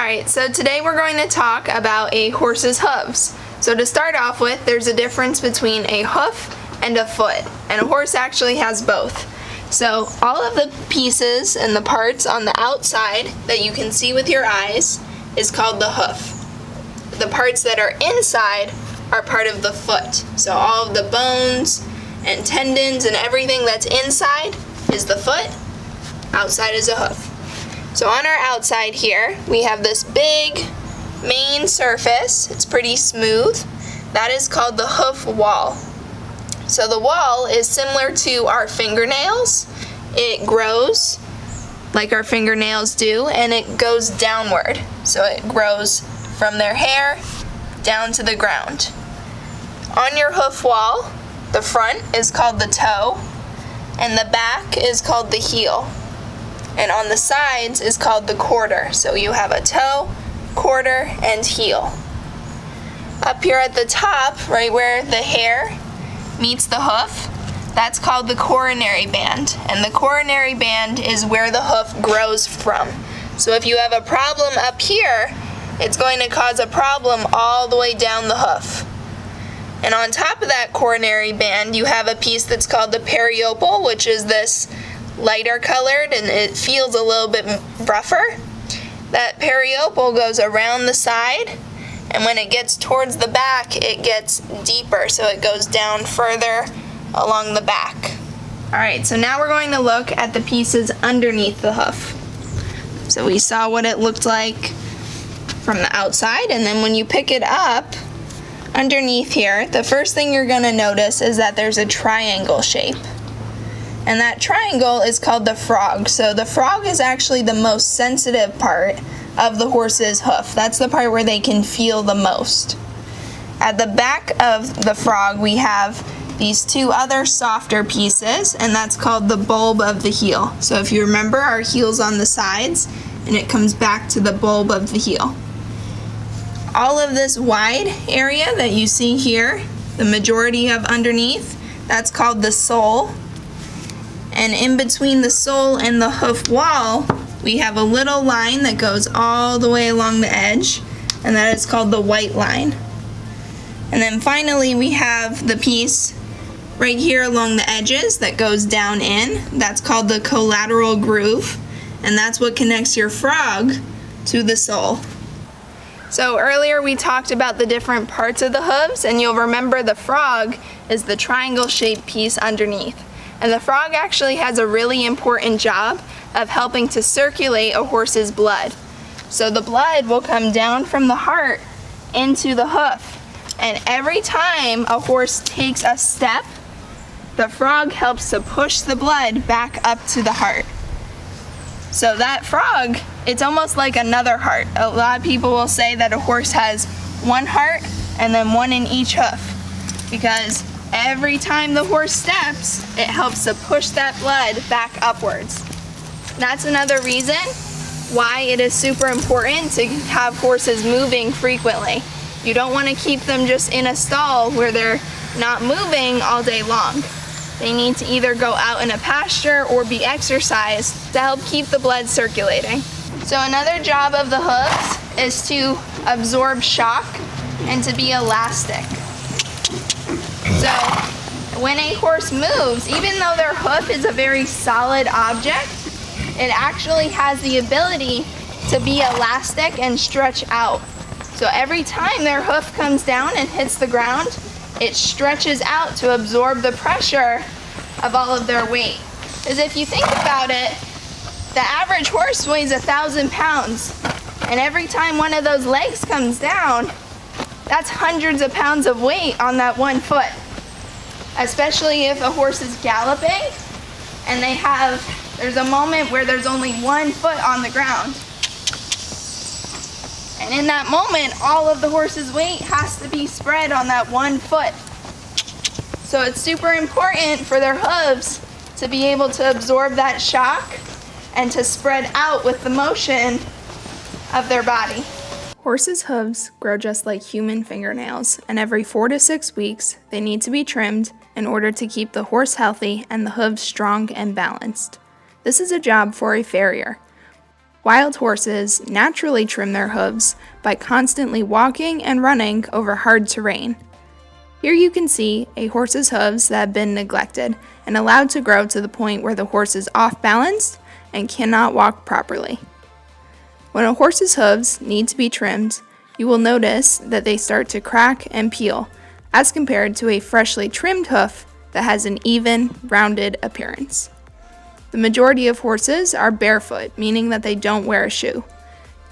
Alright, so today we're going to talk about a horse's hooves. So to start off with, there's a difference between a hoof and a foot, and a horse actually has both. So all of the pieces and the parts on the outside that you can see with your eyes is called the hoof. The parts that are inside are part of the foot. So all of the bones and tendons and everything that's inside is the foot, outside is a hoof. So on our outside here, we have this big main surface. It's pretty smooth. That is called the hoof wall. So the wall is similar to our fingernails. It grows like our fingernails do, and it goes downward. So it grows from their hair down to the ground. On your hoof wall, the front is called the toe, and the back is called the heel. And on the sides is called the quarter. So you have a toe, quarter, and heel. Up here at the top, right where the hair meets the hoof, that's called the coronary band. And the coronary band is where the hoof grows from. So if you have a problem up here, it's going to cause a problem all the way down the hoof. And on top of that coronary band, you have a piece that's called the periopal, which is this lighter colored, and it feels a little bit rougher. That periopal goes around the side, and when it gets towards the back, it gets deeper, so it goes down further along the back. Alright, so now we're going to look at the pieces underneath the hoof. So we saw what it looked like from the outside, and then when you pick it up underneath here, the first thing you're going to notice is that there's a triangle shape. And that triangle is called the frog. So the frog is actually the most sensitive part of the horse's hoof. That's the part where they can feel the most. At the back of the frog, we have these two other softer pieces, and that's called the bulb of the heel. So if you remember, our heel's on the sides, and it comes back to the bulb of the heel. All of this wide area that you see here, the majority of underneath, that's called the sole. And in between the sole and the hoof wall, we have a little line that goes all the way along the edge, and that is called the white line. And then finally we have the piece right here along the edges that goes down in. That's called the collateral groove, and that's what connects your frog to the sole. So earlier we talked about the different parts of the hooves, and you'll remember the frog is the triangle-shaped piece underneath. And the frog actually has a really important job of helping to circulate a horse's blood. So the blood will come down from the heart into the hoof. And every time a horse takes a step, the frog helps to push the blood back up to the heart. So that frog, it's almost like another heart. A lot of people will say that a horse has one heart and then one in each hoof, because every time the horse steps, it helps to push that blood back upwards. That's another reason why it is super important to have horses moving frequently. You don't want to keep them just in a stall where they're not moving all day long. They need to either go out in a pasture or be exercised to help keep the blood circulating. So another job of the hooves is to absorb shock and to be elastic. So when a horse moves, even though their hoof is a very solid object, it actually has the ability to be elastic and stretch out. So every time their hoof comes down and hits the ground, it stretches out to absorb the pressure of all of their weight. Because if you think about it, the average horse weighs 1,000 pounds, and every time one of those legs comes down, that's hundreds of pounds of weight on that one foot. Especially if a horse is galloping and there's a moment where there's only one foot on the ground. And in that moment, all of the horse's weight has to be spread on that one foot. So it's super important for their hooves to be able to absorb that shock and to spread out with the motion of their body. Horses' hooves grow just like human fingernails, and every 4 to 6 weeks, they need to be trimmed in order to keep the horse healthy and the hooves strong and balanced. This is a job for a farrier. Wild horses naturally trim their hooves by constantly walking and running over hard terrain. Here you can see a horse's hooves that have been neglected and allowed to grow to the point where the horse is off balance and cannot walk properly. When a horse's hooves need to be trimmed, you will notice that they start to crack and peel, as compared to a freshly trimmed hoof that has an even, rounded appearance. The majority of horses are barefoot, meaning that they don't wear a shoe.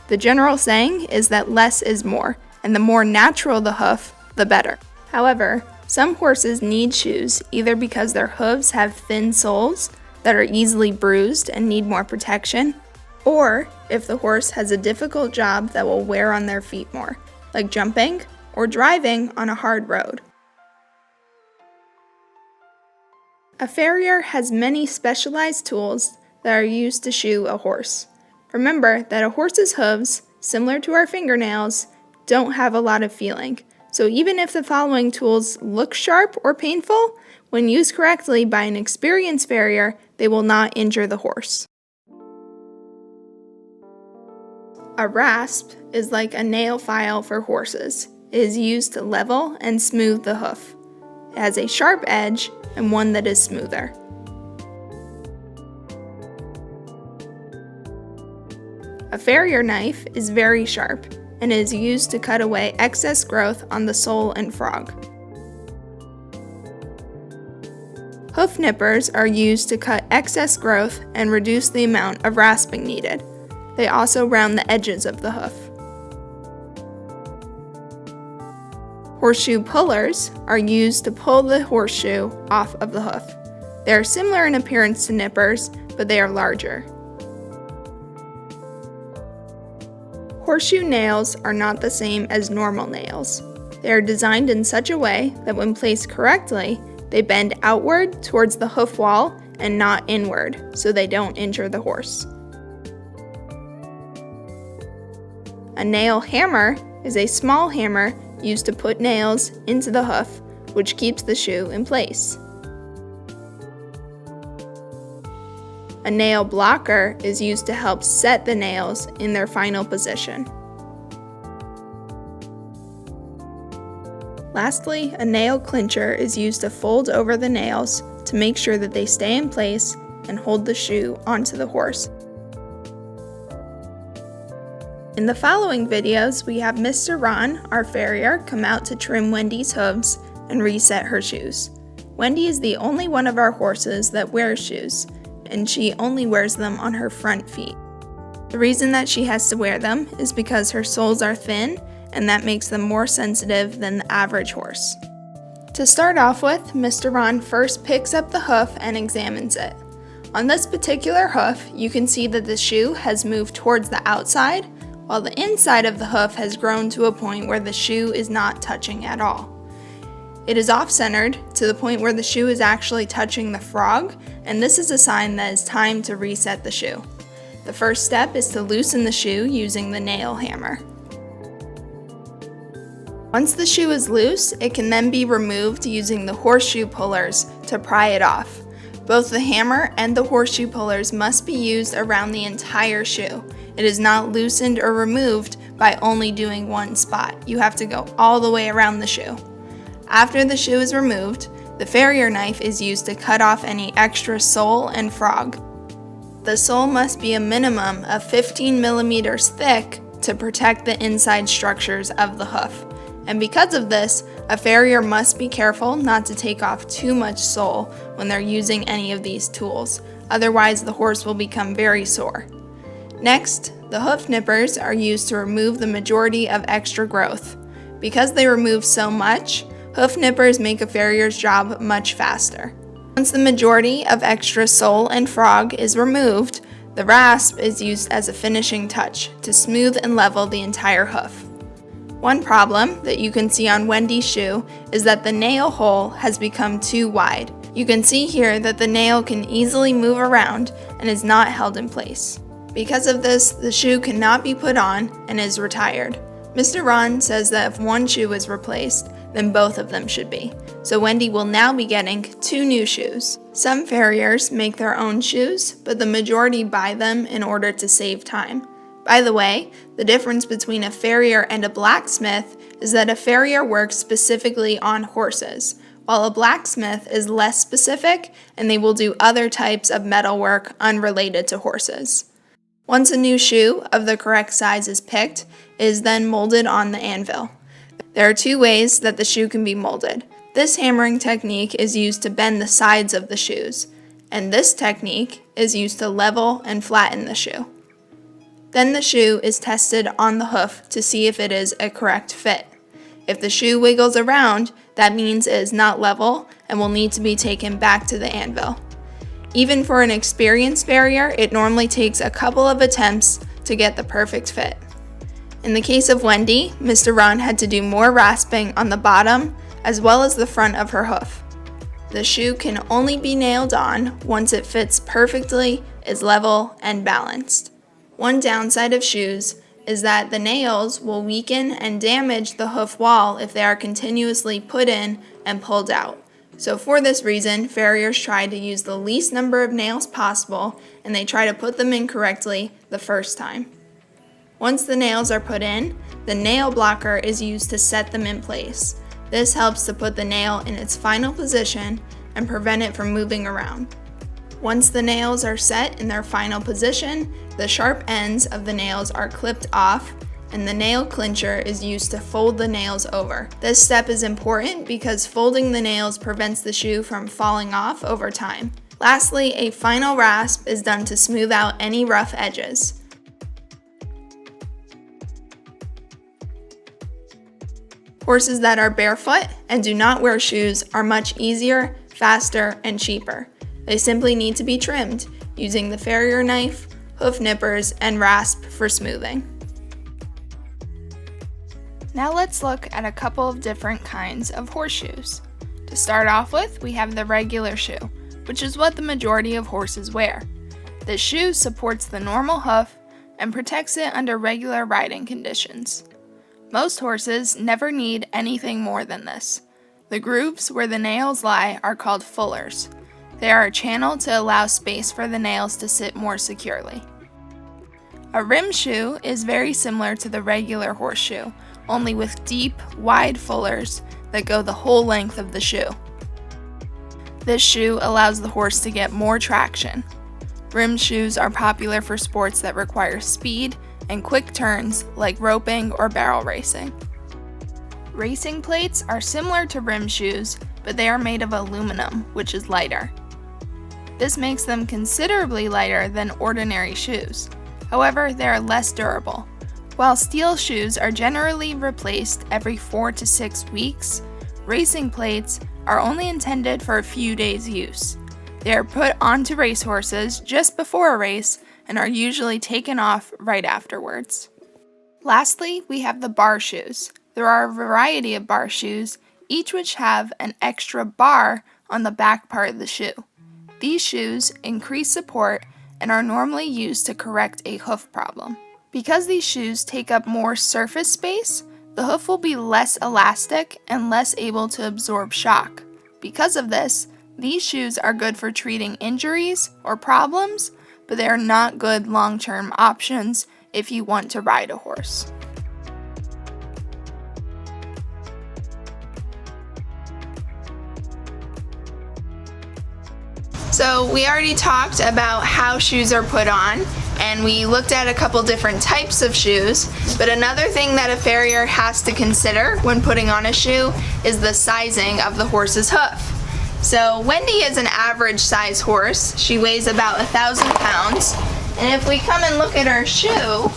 The general saying is that less is more, and the more natural the hoof, the better. However, some horses need shoes either because their hooves have thin soles that are easily bruised and need more protection, or if the horse has a difficult job that will wear on their feet more, like jumping or driving on a hard road. A farrier has many specialized tools that are used to shoe a horse. Remember that a horse's hooves, similar to our fingernails, don't have a lot of feeling. So even if the following tools look sharp or painful, when used correctly by an experienced farrier, they will not injure the horse. A rasp is like a nail file for horses. It is used to level and smooth the hoof. It has a sharp edge and one that is smoother. A farrier knife is very sharp and is used to cut away excess growth on the sole and frog. Hoof nippers are used to cut excess growth and reduce the amount of rasping needed. They also round the edges of the hoof. Horseshoe pullers are used to pull the horseshoe off of the hoof. They are similar in appearance to nippers, but they are larger. Horseshoe nails are not the same as normal nails. They are designed in such a way that when placed correctly, they bend outward towards the hoof wall and not inward, so they don't injure the horse. A nail hammer is a small hammer used to put nails into the hoof, which keeps the shoe in place. A nail blocker is used to help set the nails in their final position. Lastly, a nail clincher is used to fold over the nails to make sure that they stay in place and hold the shoe onto the horse. In the following videos, we have Mr. Ron, our farrier, come out to trim Wendy's hooves and reset her shoes. Wendy is the only one of our horses that wears shoes, and she only wears them on her front feet. The reason that she has to wear them is because her soles are thin, and that makes them more sensitive than the average horse. To start off with, Mr. Ron first picks up the hoof and examines it. On this particular hoof, you can see that the shoe has moved towards the outside, while the inside of the hoof has grown to a point where the shoe is not touching at all. It is off-centered to the point where the shoe is actually touching the frog, and this is a sign that it's time to reset the shoe. The first step is to loosen the shoe using the nail hammer. Once the shoe is loose, it can then be removed using the horseshoe pullers to pry it off. Both the hammer and the horseshoe pullers must be used around the entire shoe. It is not loosened or removed by only doing one spot. You have to go all the way around the shoe. After the shoe is removed, the farrier knife is used to cut off any extra sole and frog. The sole must be a minimum of 15 millimeters thick to protect the inside structures of the hoof. And because of this, a farrier must be careful not to take off too much sole when they're using any of these tools. Otherwise, the horse will become very sore. Next, the hoof nippers are used to remove the majority of extra growth. Because they remove so much, hoof nippers make a farrier's job much faster. Once the majority of extra sole and frog is removed, the rasp is used as a finishing touch to smooth and level the entire hoof. One problem that you can see on Wendy's shoe is that the nail hole has become too wide. You can see here that the nail can easily move around and is not held in place. Because of this, the shoe cannot be put on and is retired. Mr. Ron says that if one shoe is replaced, then both of them should be. So Wendy will now be getting 2 new shoes. Some farriers make their own shoes, but the majority buy them in order to save time. By the way, the difference between a farrier and a blacksmith is that a farrier works specifically on horses, while a blacksmith is less specific and they will do other types of metal work unrelated to horses. Once a new shoe of the correct size is picked, it is then molded on the anvil. There are 2 ways that the shoe can be molded. This hammering technique is used to bend the sides of the shoes, and this technique is used to level and flatten the shoe. Then the shoe is tested on the hoof to see if it is a correct fit. If the shoe wiggles around, that means it is not level and will need to be taken back to the anvil. Even for an experienced farrier, it normally takes a couple of attempts to get the perfect fit. In the case of Wendy, Mr. Ron had to do more rasping on the bottom as well as the front of her hoof. The shoe can only be nailed on once it fits perfectly, is level, and balanced. One downside of shoes is that the nails will weaken and damage the hoof wall if they are continuously put in and pulled out. So for this reason, farriers try to use the least number of nails possible, and they try to put them in correctly the first time. Once the nails are put in, the nail blocker is used to set them in place. This helps to put the nail in its final position and prevent it from moving around. Once the nails are set in their final position, the sharp ends of the nails are clipped off, and the nail clincher is used to fold the nails over. This step is important because folding the nails prevents the shoe from falling off over time. Lastly, a final rasp is done to smooth out any rough edges. Horses that are barefoot and do not wear shoes are much easier, faster, and cheaper. They simply need to be trimmed using the farrier knife, hoof nippers, and rasp for smoothing. Now let's look at a couple of different kinds of horseshoes. To start off with, we have the regular shoe, which is what the majority of horses wear. This shoe supports the normal hoof and protects it under regular riding conditions. Most horses never need anything more than this. The grooves where the nails lie are called fullers. They are a channel to allow space for the nails to sit more securely. A rim shoe is very similar to the regular horseshoe, only with deep, wide fullers that go the whole length of the shoe. This shoe allows the horse to get more traction. Rim shoes are popular for sports that require speed and quick turns like roping or barrel racing. Racing plates are similar to rim shoes, but they are made of aluminum, which is lighter. This makes them considerably lighter than ordinary shoes. However, they are less durable. While steel shoes are generally replaced every 4 to 6 weeks, racing plates are only intended for a few days' use. They are put onto racehorses just before a race and are usually taken off right afterwards. Lastly, we have the bar shoes. There are a variety of bar shoes, each which have an extra bar on the back part of the shoe. These shoes increase support and are normally used to correct a hoof problem. Because these shoes take up more surface space, the hoof will be less elastic and less able to absorb shock. Because of this, these shoes are good for treating injuries or problems, but they are not good long-term options if you want to ride a horse. So we already talked about how shoes are put on, and we looked at a couple different types of shoes, but another thing that a farrier has to consider when putting on a shoe is the sizing of the horse's hoof. So Wendy is an average size horse. She weighs about 1,000 pounds, and if we come and look at her shoe,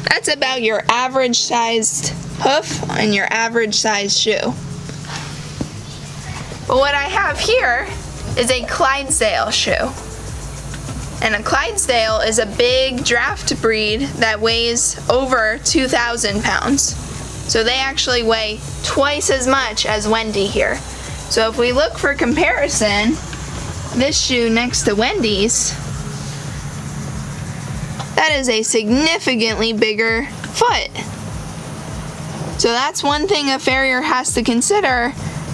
that's about your average sized hoof and your average sized shoe. But what I have here is a Clydesdale shoe. And a Clydesdale is a big draft breed that weighs over 2,000 pounds. So they actually weigh twice as much as Wendy here. So if we look for comparison, this shoe next to Wendy's, that is a significantly bigger foot. So that's one thing a farrier has to consider.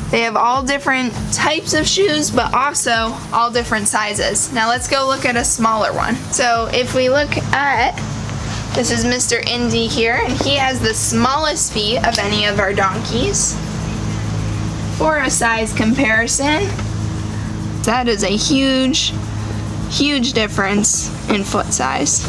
They have all different types of shoes, but also all different sizes. Now let's go look at a smaller one. So if we look at, this is Mr. Indy here, and he has the smallest feet of any of our donkeys. For a size comparison, that is a huge difference in foot size.